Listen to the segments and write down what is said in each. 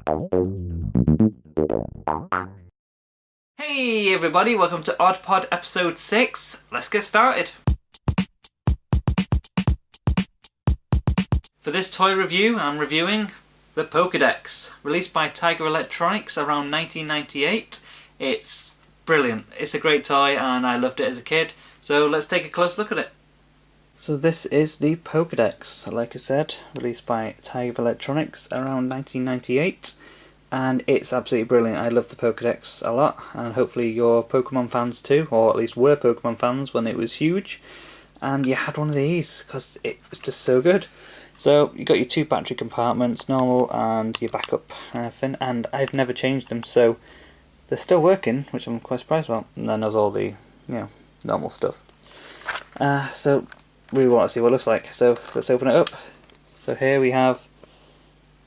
Hey everybody, welcome to Odd Pod episode 6. Let's get started. For this toy review, I'm reviewing the Pokedex, released by Tiger Electronics around 1998. It's brilliant. It's a great toy and I loved it as a kid. So let's take a close look at it. So this is the Pokedex, like I said, released by Tiger Electronics around 1998. And it's absolutely brilliant. I love the Pokedex a lot, and hopefully you're Pokemon fans too, or at least were Pokemon fans when it was huge. And you had one of these, because it was just so good. So you got your two battery compartments, normal and your backup and everything, and I've never changed them, so they're still working, which I'm quite surprised about. And then there's all the, normal stuff. So we want to see what it looks like, so let's open it up. So here we have,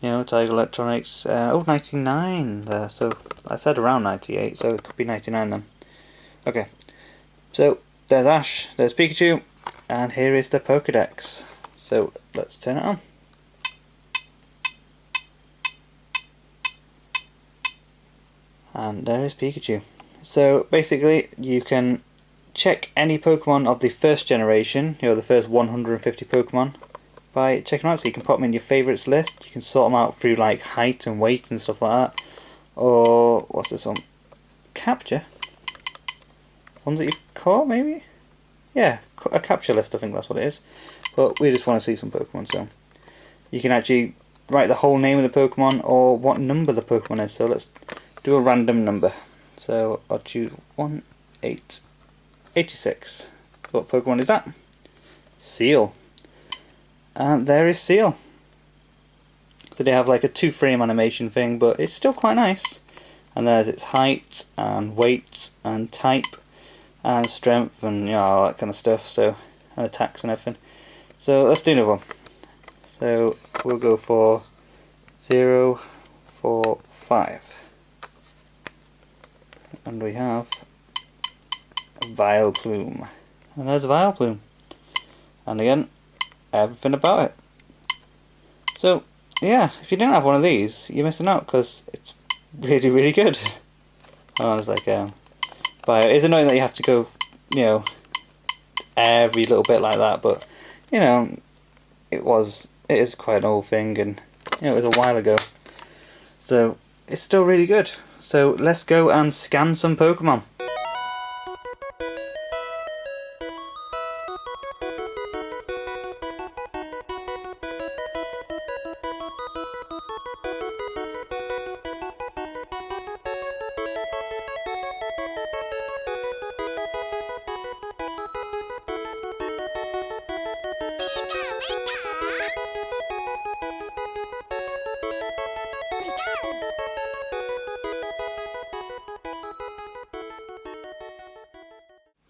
Tiger Electronics, 99 there, so I said around 98, so it could be 99 then. Okay, so there's Ash, there's Pikachu, and here is the Pokedex. So let's turn it on. And there is Pikachu. So basically you can check any Pokemon of the first generation, the first 150 Pokemon, by checking them out. So you can put them in your favourites list. You can sort them out through like height and weight and stuff like that. Or what's this one? Capture? Ones that you've caught, maybe? Yeah, a capture list, I think that's what it is. But we just want to see some Pokemon, so you can actually write the whole name of the Pokemon or what number the Pokemon is. So let's do a random number. So I'll choose 86. What Pokemon is that? Seal. And there is Seal. So they have like a 2-frame animation thing, but it's still quite nice. And there's its height and weight and type and strength and all that kind of stuff. So, and attacks and everything. So let's do another one. So we'll go for 0, 4, 5. And we have a Vileplume. And there's a Vileplume. And again, everything about it. So yeah, if you didn't have one of these, you're missing out, because it's really, really good. Oh, it's like but it's annoying that you have to go, every little bit like that, but it is quite an old thing, and it was a while ago, so it's still really good. So let's go and scan some Pokemon.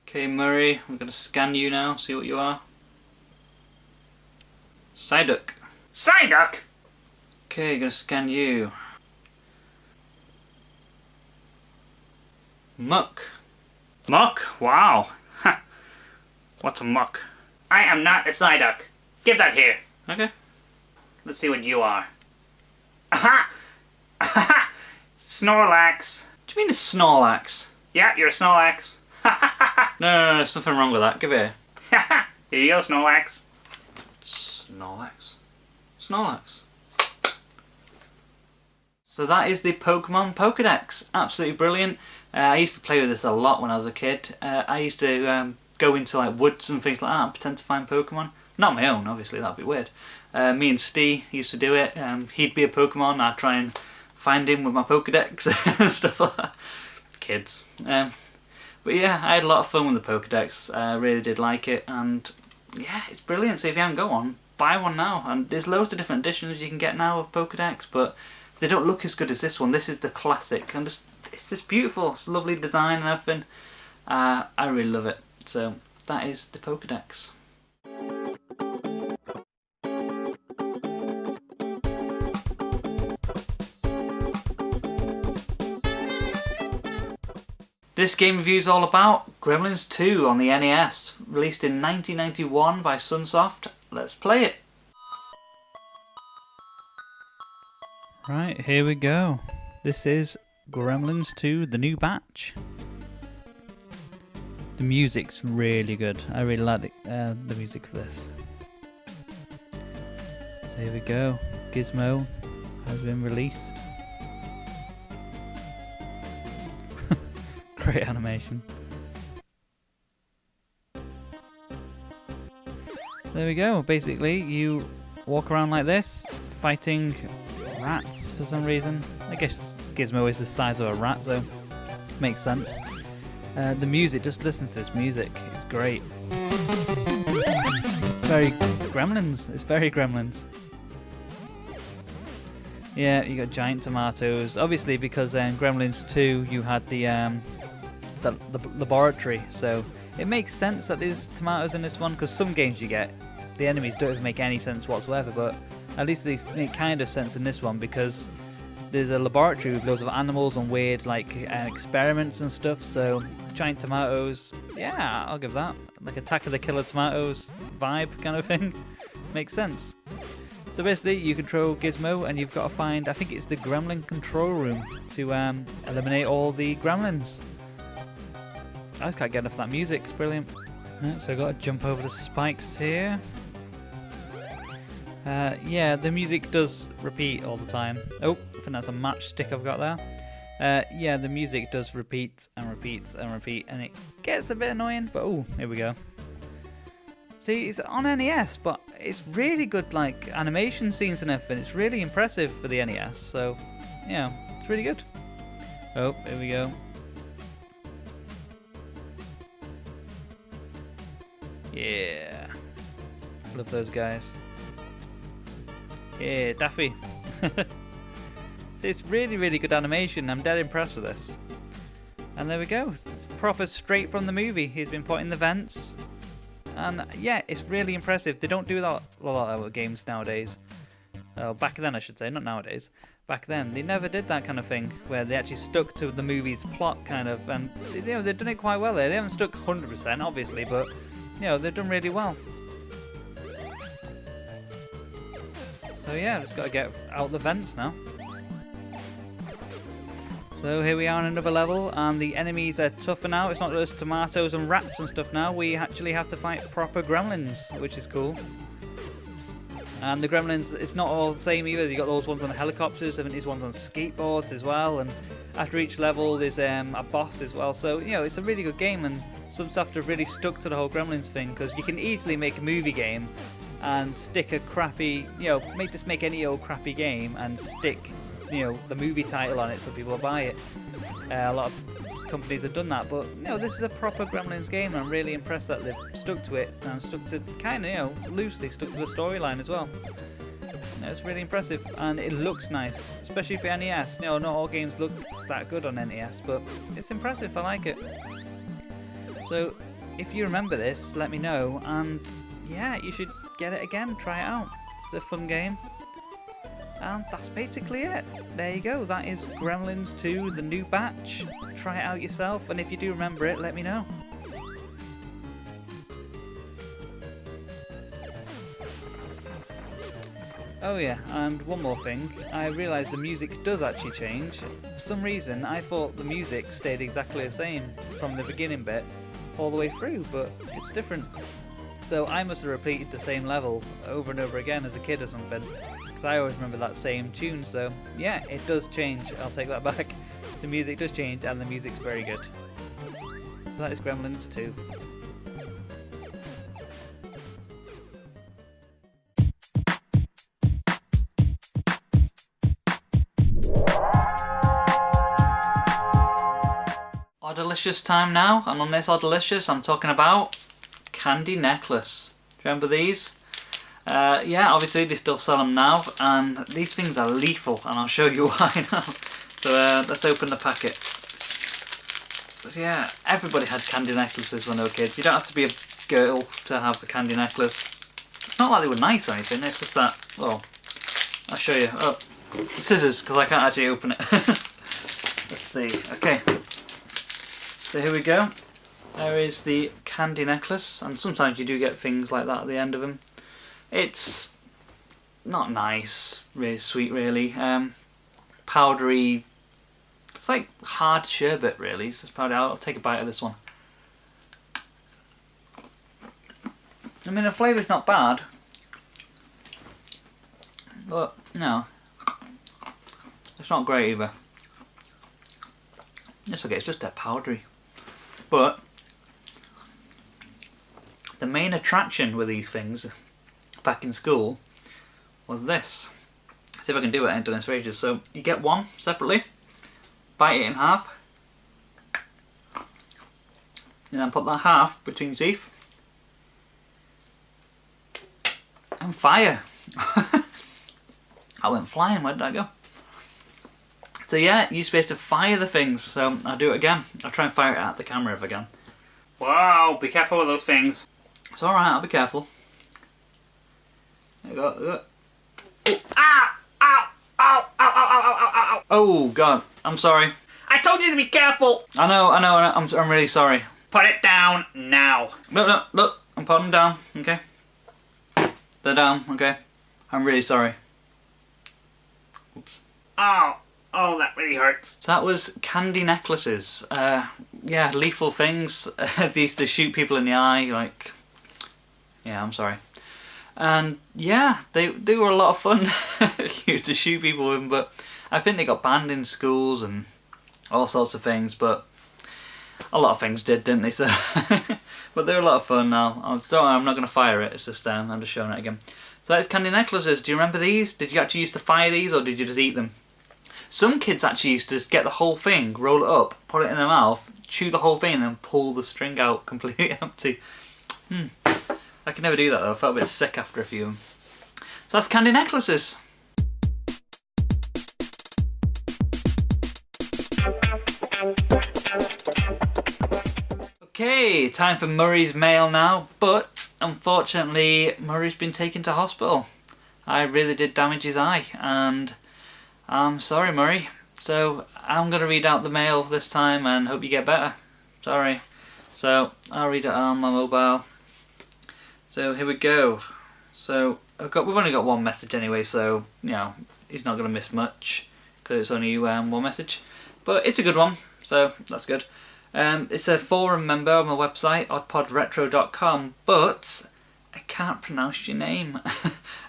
Okay, Murray, I'm going to scan you now, see what you are. Psyduck. Psyduck? Okay, going to scan you. Muck. Muck? Wow. Ha. What's a muck? I am not a Psyduck. Give that here. Okay. Let's see what you are. Aha! Aha! Snorlax. What do you mean a Snorlax? Yeah, you're a Snorlax. No, there's nothing wrong with that. Give it here. Here you go, Snorlax. Snorlax. Snorlax. So that is the Pokemon Pokedex. Absolutely brilliant. I used to play with this a lot when I was a kid. I used to go into like woods and things like that and pretend to find Pokemon. Not my own, obviously, that'd be weird. Me and Steve used to do it. He'd be a Pokemon, I'd try and find him with my Pokedex and stuff like that. Kids. But yeah, I had a lot of fun with the Pokedex. I really did like it, and yeah, it's brilliant. So if you haven't got one, buy one now. And there's loads of different editions you can get now of Pokedex, but they don't look as good as this one. This is the classic, and it's just beautiful. It's a lovely design and everything. I really love it. So that is the Pokedex. This game review is all about Gremlins 2 on the NES, released in 1991 by Sunsoft. Let's play it! Right, here we go. This is Gremlins 2, the new batch. The music's really good. I really like the music for this. So here we go. Gizmo has been released. Great animation. There we go. Basically, you walk around like this, fighting rats for some reason. I guess Gizmo is the size of a rat, so makes sense. The music, just listen to this music. It's great. Very Gremlins. It's very Gremlins. Yeah, you got giant tomatoes. Obviously, because Gremlins 2, you had the laboratory, so it makes sense that there's tomatoes in this one. Because some games you get, the enemies don't even make any sense whatsoever, but at least they make kind of sense in this one because there's a laboratory with loads of animals and weird experiments and stuff. So giant tomatoes, yeah, I'll give that. Like Attack of the Killer Tomatoes vibe kind of thing. Makes sense. So basically, you control Gizmo, and you've got to find, I think it's the Gremlin control room to eliminate all the Gremlins. I just can't get enough of that music. It's brilliant. Right, so I've got to jump over the spikes here. Yeah, the music does repeat all the time. Oh, I think that's a matchstick I've got there. Yeah, the music does repeat and repeat and repeat, and it gets a bit annoying, but oh, here we go. See, it's on NES, but it's really good, like, animation scenes and everything. It's really impressive for the NES, so, yeah, it's really good. Oh, here we go. Yeah. Love those guys. Yeah, Daffy. See, it's really, really good animation. I'm dead impressed with this. And there we go. It's proper straight from the movie. He's been put in the vents. And yeah, it's really impressive. They don't do that a lot of games nowadays. Oh, back then I should say, not nowadays. Back then, they never did that kind of thing, where they actually stuck to the movie's plot, kind of. And you know, they've done it quite well there. They haven't stuck 100%, obviously, but you know, they've done really well. So yeah, just got to get out the vents now. So here we are on another level, and the enemies are tougher now. It's not just tomatoes and rats and stuff now. We actually have to fight proper gremlins, which is cool. And the gremlins, it's not all the same either. You got those ones on helicopters, and these ones on skateboards as well. And after each level, there's a boss as well. So you know, it's a really good game, and Sunsoft have really stuck to the whole Gremlins thing, because you can easily make a movie game and stick a crappy, you know, just make any old crappy game and stick, you know, the movie title on it so people will buy it. A lot of companies have done that, but you know, this is a proper Gremlins game, and I'm really impressed that they've stuck to it and stuck to kind of, you know, loosely stuck to the storyline as well. You know, it's really impressive, and it looks nice, especially for NES. You know, not all games look that good on NES, but it's impressive. I like it. So if you remember this, let me know, and yeah, you should get it again, try it out. It's a fun game. And that's basically it. There you go. That is Gremlins 2, the new batch. Try it out yourself, and if you do remember it, let me know. Oh yeah, and one more thing. I realised the music does actually change. For some reason, I thought the music stayed exactly the same from the beginning bit all the way through, but it's different. So I must have repeated the same level over and over again as a kid or something. I always remember that same tune, so yeah, it does change. I'll take that back. The music does change, and the music's very good. So that is Gremlins 2. Oddalicious time now, and on this Oddalicious I'm talking about Candy Necklace. Do you remember these? Yeah, obviously they still sell them now, and these things are lethal, and I'll show you why now. So let's open the packet. So, yeah, everybody had candy necklaces when they were kids. You don't have to be a girl to have a candy necklace. It's not like they were nice or anything, it's just that, well, I'll show you. Oh, scissors, because I can't actually open it. Let's see, okay. So here we go. There is the candy necklace, and sometimes you do get things like that at the end of them. It's not nice, really sweet really. powdery. It's like hard sherbet, really. It's just powdery. I'll take a bite of this one. I mean, the flavour's not bad, but no, it's not great either. It's okay. It's just that powdery, but the main attraction with these things back in school was this. See if I can do it. I haven't done this for ages. So you get one separately, bite it in half, and then put that half between your teeth and fire. I went flying. Where did I go? So yeah, you're supposed to fire the things. So I'll do it again. I'll try and fire it at the camera if I can. Wow, be careful with those things. It's alright, I'll be careful. There you go. There you go. Oh, ow, ow, ow, ow, ow, ow, ow, ow, ow. Oh god, I'm sorry. I told you to be careful. I know. I'm really sorry. Put it down now. No, look, I'm putting them down, okay? They're down, okay? I'm really sorry. Oops. Oh, that really hurts. So that was candy necklaces. Yeah, lethal things. They used to shoot people in the eye, like... Yeah, I'm sorry. And yeah, they were a lot of fun. Used to shoot people with them, but I think they got banned in schools and all sorts of things, but a lot of things didn't they? So, but they're a lot of fun now. I'm not going to fire it, it's just I'm just showing it again. So that's candy necklaces. Do you remember these? Did you actually used to fire these, or did you just eat them? Some kids actually used to just get the whole thing, roll it up, put it in their mouth, chew the whole thing, and then pull the string out completely empty. I could never do that though. I felt a bit sick after a few of them. So that's candy necklaces. Okay, time for Murray's mail now, but unfortunately Murray's been taken to hospital. I really did damage his eye, and I'm sorry, Murray. So I'm going to read out the mail this time and hope you get better. Sorry. So I'll read it on my mobile. So here we go. So we've only got one message anyway, so you know he's not going to miss much because it's only one message, but it's a good one, so that's good. It's a forum member on my website, oddpodretro.com, but I can't pronounce your name.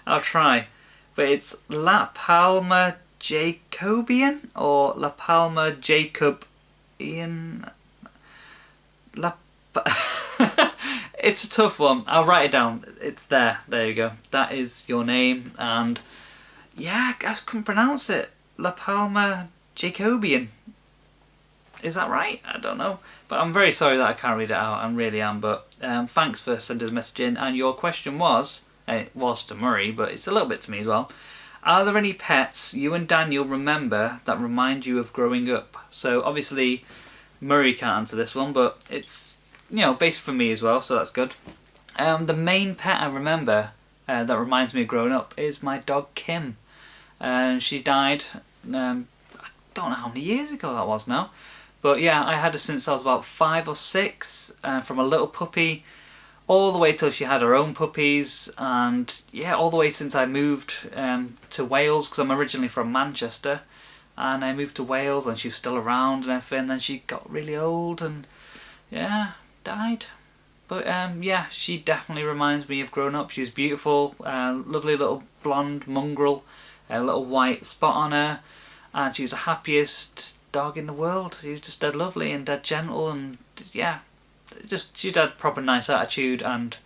I'll try, but it's La Palma Jacobian or La Palma Jacobian. It's a tough one. I'll write it down. It's there. There you go. That is your name, and yeah, I just couldn't pronounce it. La Palma Jacobian. Is that right? I don't know. But I'm very sorry that I can't read it out. I really am. But thanks for sending a message in. And your question was, it was to Murray, but it's a little bit to me as well. Are there any pets you and Daniel remember that remind you of growing up? So obviously Murray can't answer this one, but it's, you know, based for me as well, so that's good. The main pet I remember that reminds me of growing up is my dog Kim. She died, I don't know how many years ago that was now. But yeah, I had her since I was about 5 or 6, from a little puppy all the way till she had her own puppies, and yeah, all the way since I moved to Wales, because I'm originally from Manchester, and I moved to Wales and she was still around and everything. Then she got really old and yeah, died. But yeah, she definitely reminds me of growing up. She was beautiful, lovely little blonde mongrel, a little white spot on her, and she was the happiest dog in the world. She was just dead lovely and dead gentle, and yeah, just she had a proper nice attitude. And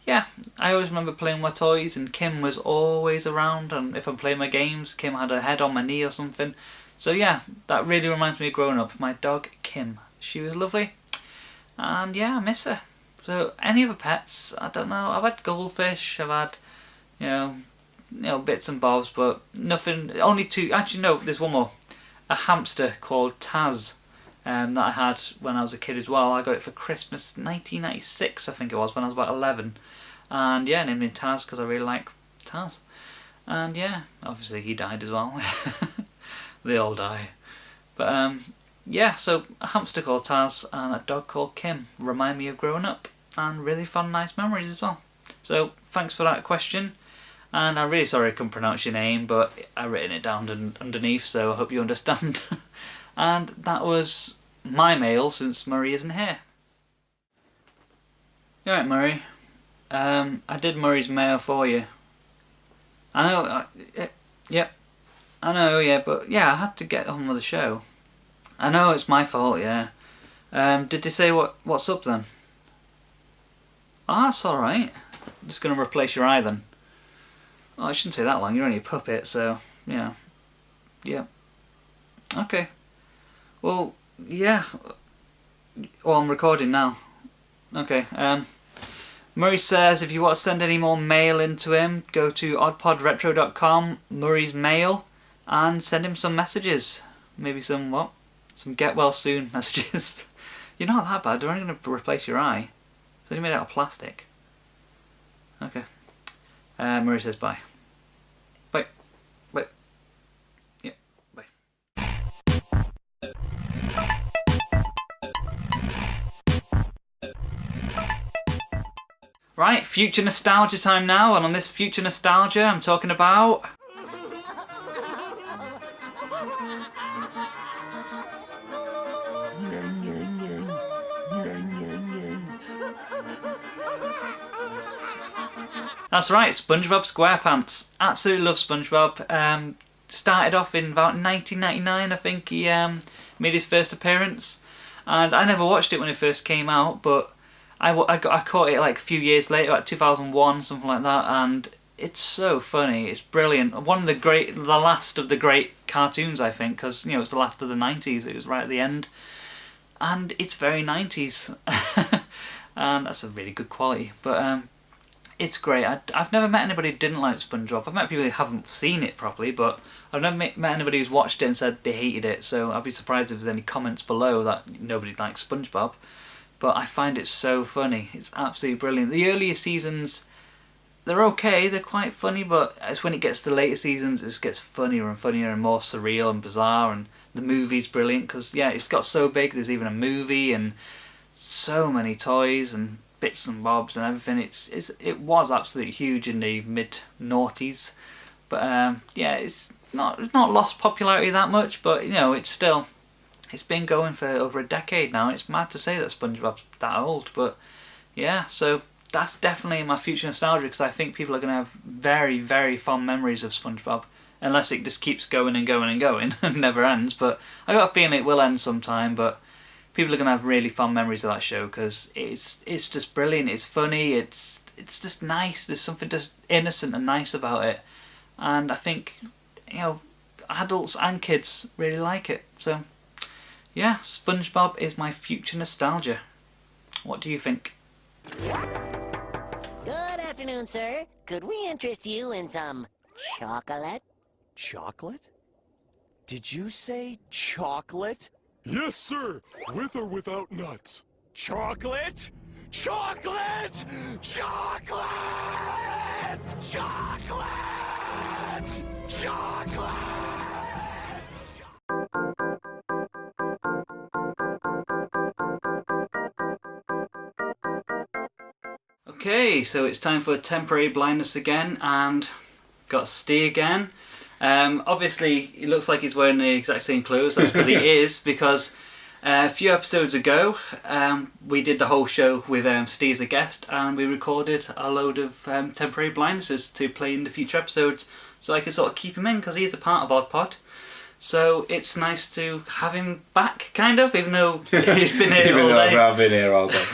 yeah, I always remember playing with my toys, and Kim was always around, and if I'm playing my games, Kim had her head on my knee or something. So yeah, that really reminds me of growing up. My dog Kim, she was lovely, and yeah, I miss her. So any other pets? I don't know. I've had goldfish, I've had you know bits and bobs, but nothing. Only two. Actually, no. There's one more. A hamster called Taz, that I had when I was a kid as well. I got it for Christmas 1996, I think it was, when I was about 11. And yeah, named him Taz because I really like Taz. And yeah, obviously he died as well. They all die. But yeah, so a hamster called Taz and a dog called Kim remind me of growing up, and really fun, nice memories as well. So thanks for that question. And I'm really sorry I couldn't pronounce your name, but I've written it down underneath, so I hope you understand. And that was my mail, since Murray isn't here. Alright, Murray. I did Murray's mail for you. I know, yep. I know, yeah, but yeah, I had to get on with the show. I know it's my fault, yeah. Did they say what's up then? Oh, that's alright. I'm just going to replace your eye then. Oh, I shouldn't say that long, you're only a puppet, so, yeah. Yeah. Okay. Well, yeah. Well, I'm recording now. Okay, Murray says if you want to send any more mail into him, go to oddpodretro.com, Murray's mail, and send him some messages. Maybe some get well soon messages. You're not that bad, they're only going to replace your eye. It's only made out of plastic. Okay. Murray says bye. Bye. Bye. Yeah, bye. Right, future nostalgia time now, and on this future nostalgia I'm talking about... That's right, Spongebob Squarepants. Absolutely love Spongebob. Started off in about 1999, I think he made his first appearance. And I never watched it when it first came out, but I caught it like a few years later, like 2001, something like that, and it's so funny. It's brilliant. One of the last of the great cartoons, I think, because, you know, it's the last of the 90s. It was right at the end. And it's very 90s. And that's a really good quality. But it's great. I've never met anybody who didn't like SpongeBob. I've met people who haven't seen it properly, but I've never met anybody who's watched it and said they hated it, so I'd be surprised if there's any comments below that nobody likes SpongeBob. But I find it so funny. It's absolutely brilliant. The earlier seasons, they're okay, they're quite funny, but it's when it gets to the later seasons, it just gets funnier and funnier and more surreal and bizarre, and the movie's brilliant, because, yeah, it's got so big, there's even a movie, and so many toys, and bits and bobs and everything. It was absolutely huge in the mid-noughties, but yeah, it's not lost popularity that much, but, you know, it's been going for over a decade now. It's mad to say that SpongeBob's that old, but yeah, so that's definitely my future nostalgia, because I think people are going to have very, very fond memories of SpongeBob, unless it just keeps going and going and going and never ends. But I got a feeling it will end sometime, but people are going to have really fond memories of that show, because it's just brilliant, it's funny, it's just nice, there's something just innocent and nice about it, and I think, you know, adults and kids really like it. So yeah, SpongeBob is my future nostalgia. What do you think? Good afternoon, sir. Could we interest you in some chocolate? Chocolate? Did you say chocolate? Yes, sir. With or without nuts. Chocolate? Chocolate! Chocolate! Chocolate! Chocolate! Okay, so it's time for temporary blindness again, and got Steve again. Obviously, it looks like he's wearing the exact same clothes. That's because he is, because a few episodes ago, we did the whole show with Steve as a guest, and we recorded a load of temporary blindnesses to play in the future episodes, so I could sort of keep him in, because he is a part of Oddpod. So it's nice to have him back, kind of, even though he's been here all day. I've been here all day.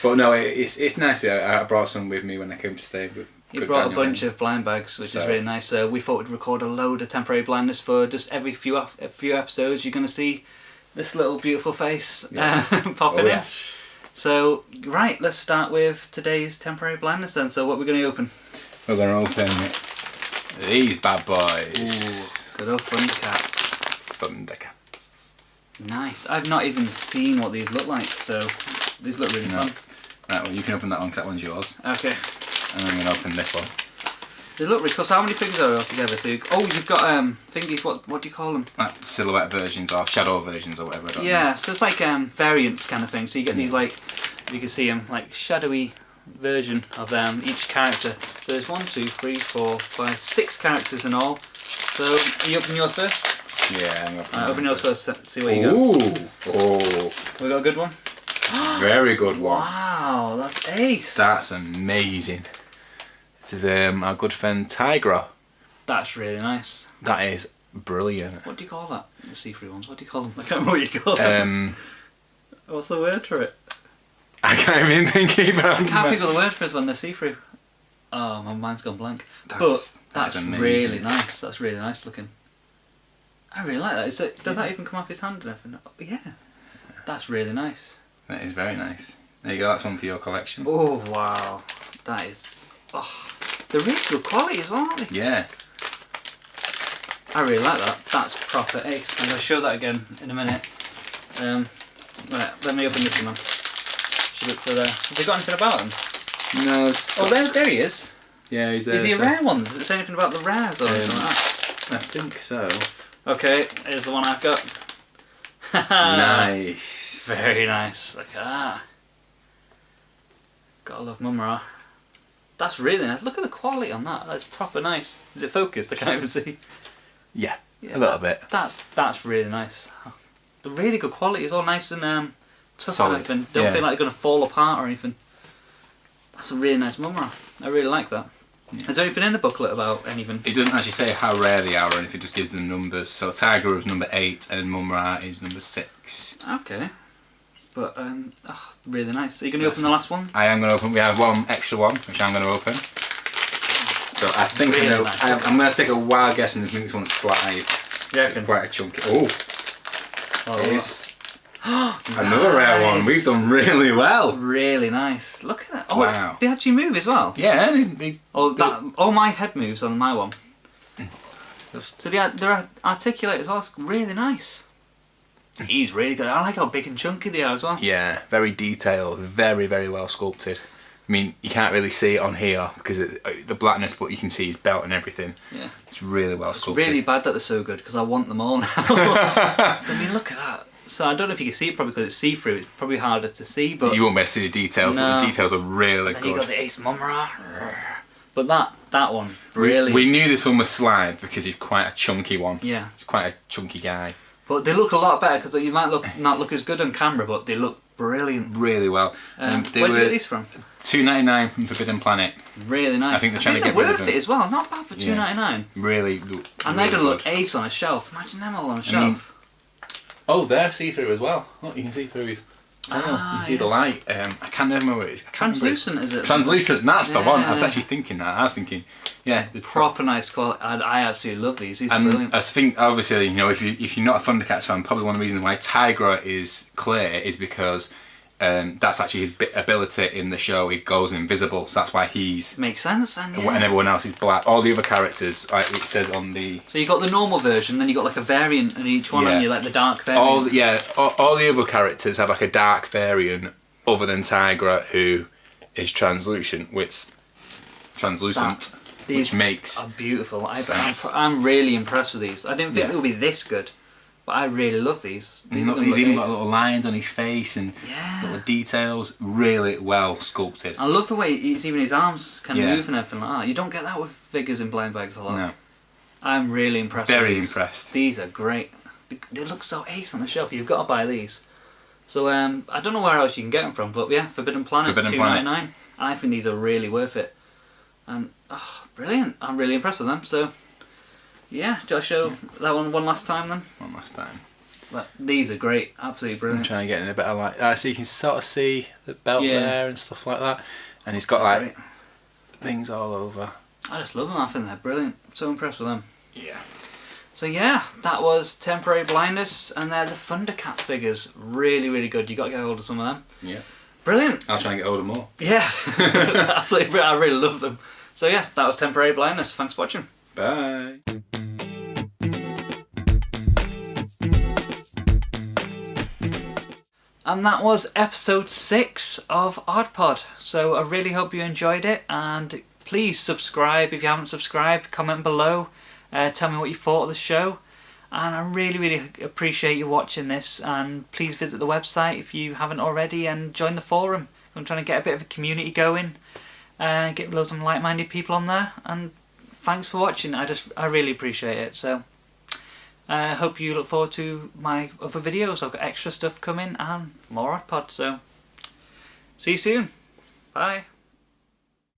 But no, it's nice. I brought some with me when I came to stay. You brought a bunch of blind bags, which is really nice. So we thought we'd record a load of temporary blindness for just every few episodes. You're going to see this little beautiful face popping in. So, right, let's start with today's temporary blindness then. So what we're going to open? We're going to open these bad boys. Ooh, good old Thundercats. Nice. I've not even seen what these look like, so these look really fun. Right, well, you can open that one because that one's yours. Okay. And I'm going to open this one. They look really cool. So how many figures are there altogether? So you've got thingies. What do you call them? Like silhouette versions or shadow versions or whatever. I don't know. So it's like variants kind of thing. So you get these, like, you can see them, like shadowy version of each character. So there's 1, 2, 3, 4, 5, 6 characters in all. So are you opening yours first? Yeah, I'm Alright, open yours first. See what you got. Oh, We got a good one. very good one. Wow, that's ace. That's amazing. This is our good friend Tigra. That's really nice. That is brilliant. What do you call that? The see-through ones. What do you call them? I can't remember what you call them. What's the word for it? I can't even think either. I can't think of the word for it when they're see-through. Oh, my mind's gone blank. But that's amazing. really nice. That's really nice looking. I really like that. Does that even come off his hand and everything? Oh, yeah. That's really nice. That is very nice. There you go, that's one for your collection. Oh, wow. That is... Oh, they're really good quality as well, aren't they? Yeah. I really like that. That's proper ace. I'm going to show that again in a minute. Right, let me open this one then. Should look for have they got anything about him? No. Oh, there he is. Yeah, he's there. Is he a rare one? Does it say anything about the rares or anything like that? I think so. Okay, here's the one I've got. Nice. Very nice. Look at that. Gotta love Mumm-Ra. That's really nice. Look at the quality on that. That's proper nice. Is it focused? I can't even see. Yeah, a little bit. That's really nice. The really good quality is all nice and tough Solid. and everything. Don't feel like they're gonna fall apart or anything. That's a really nice Mumm-Ra. I really like that. Yeah. Is there anything in the booklet about anything? It doesn't actually say how rare they are or anything, it just gives them numbers. So Tiger is number 8 and Mumm-Ra is number 6. Okay. But, really nice. Are you going to open the last one? I am going to open. We have one extra one, which I'm going to open. So I think Really I know. nice. I'm going to take a wild guess and think this one's slide. Yeah, It's quite a chunky. Oh, oh, it's another rare one. We've done really well. really nice. Look at that. Oh, Wow. they actually move as well. Yeah, All my head moves on my one. Just- So they're articulate as well. It's really nice. He's really good. I like how big and chunky they are as well. yeah, very detailed, very, very well sculpted. I mean, you can't really see it on here because the blackness, but you can see his belt and everything. Yeah. It's really well It's sculpted. really bad that they're so good because I want them all now. I mean, look at that. So I don't know if you can see it probably because it's see-through. It's probably harder to see, but You won't be able to see the details, but No. the details are really then you got good. the Ace Mumm-Ra. But that one really. We knew this one was slide because he's quite a chunky one. Yeah. He's quite a chunky guy. But they look a lot better because you might not look as good on camera, but they look brilliant. Really well. Where They did you were get these from? $2.99 from Forbidden Planet. Really nice. I think they're trying to get they're rid of worth them. it as well. Not bad for $2.99. Really. And really they're going to look good. ace on a shelf. Imagine them all on a mean, shelf. Oh, they're see-through as well. Look, you can see through his tail. You can see the light. I can't remember what it is. I can't remember Translucent, is it? Translucent, that's the one. I was Yeah. actually thinking that. I was thinking, yeah. The Proper nice quality. I absolutely love these. These are And brilliant. I think, obviously, you know, if you're not a Thundercats fan, probably one of the reasons why Tigra is clear is because that's actually his ability in the show. He goes invisible, so that's why he's Makes sense. And, yeah. and everyone else is black. All the other characters, like it says on the So you got the normal version, then you got like a variant in each one, Yeah. and you like the dark variant. all the other characters have like a dark variant, other than Tigra, who is translucent, which These makes are beautiful. sense. I'm really impressed with these. I didn't think Yeah. they would be this good, but I really love these. These are gonna he's look even ace. got little lines on his face and Yeah. little details. Really well sculpted. I love the way even his arms can Yeah. move and everything like that. You don't get that with figures in blind bags a lot. No, I'm really impressed. Very with these. impressed. These are great. They look so ace on the shelf. You've got to buy these. So I don't know where else you can get them from, but yeah, Forbidden Planet, $2.99. I think these are really worth it. And brilliant! I'm really impressed with them. So yeah, do I show that one last time then? one last time. But these are great, absolutely I'm brilliant. trying to get in a better light. So you can sort of see the belt Yeah. there and stuff like that. And he's got like Great. things all over. I just love them. I think they're brilliant. So impressed with them. Yeah. So yeah, that was Temporary Blindness, and they're the Thundercats figures. Really, really good. You got to get hold of some of them. Yeah. Brilliant. I'll try and get hold of more. Yeah, absolutely. I really love them. So yeah, that was Temporary Blindness. Thanks for watching. Bye. And that was episode 6 of Odd Pod. So I really hope you enjoyed it, and please subscribe if you haven't subscribed. Comment below. Tell me what you thought of the show. And I really, really appreciate you watching this. And please visit the website if you haven't already and join the forum. I'm trying to get a bit of a community going. get loads of like-minded people on there, and thanks for watching. I really appreciate it. So I hope you look forward to my other videos. I've got extra stuff coming and more Oddpod, so see you soon. Bye.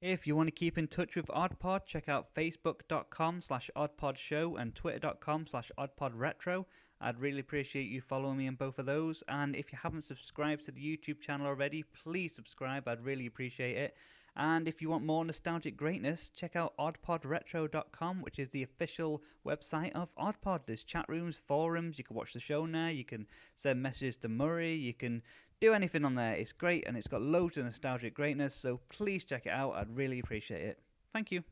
If you want to keep in touch with Oddpod, check out facebook.com/oddpodshow and twitter.com/oddpodretro. I'd really appreciate you following me on both of those, and if you haven't subscribed to the YouTube channel already, please subscribe. I'd really appreciate it. And if you want more nostalgic greatness, check out oddpodretro.com, which is the official website of Oddpod. There's chat rooms, forums, you can watch the show there, you can send messages to Murray, you can do anything on there. It's great, and it's got loads of nostalgic greatness, so please check it out. I'd really appreciate it. Thank you.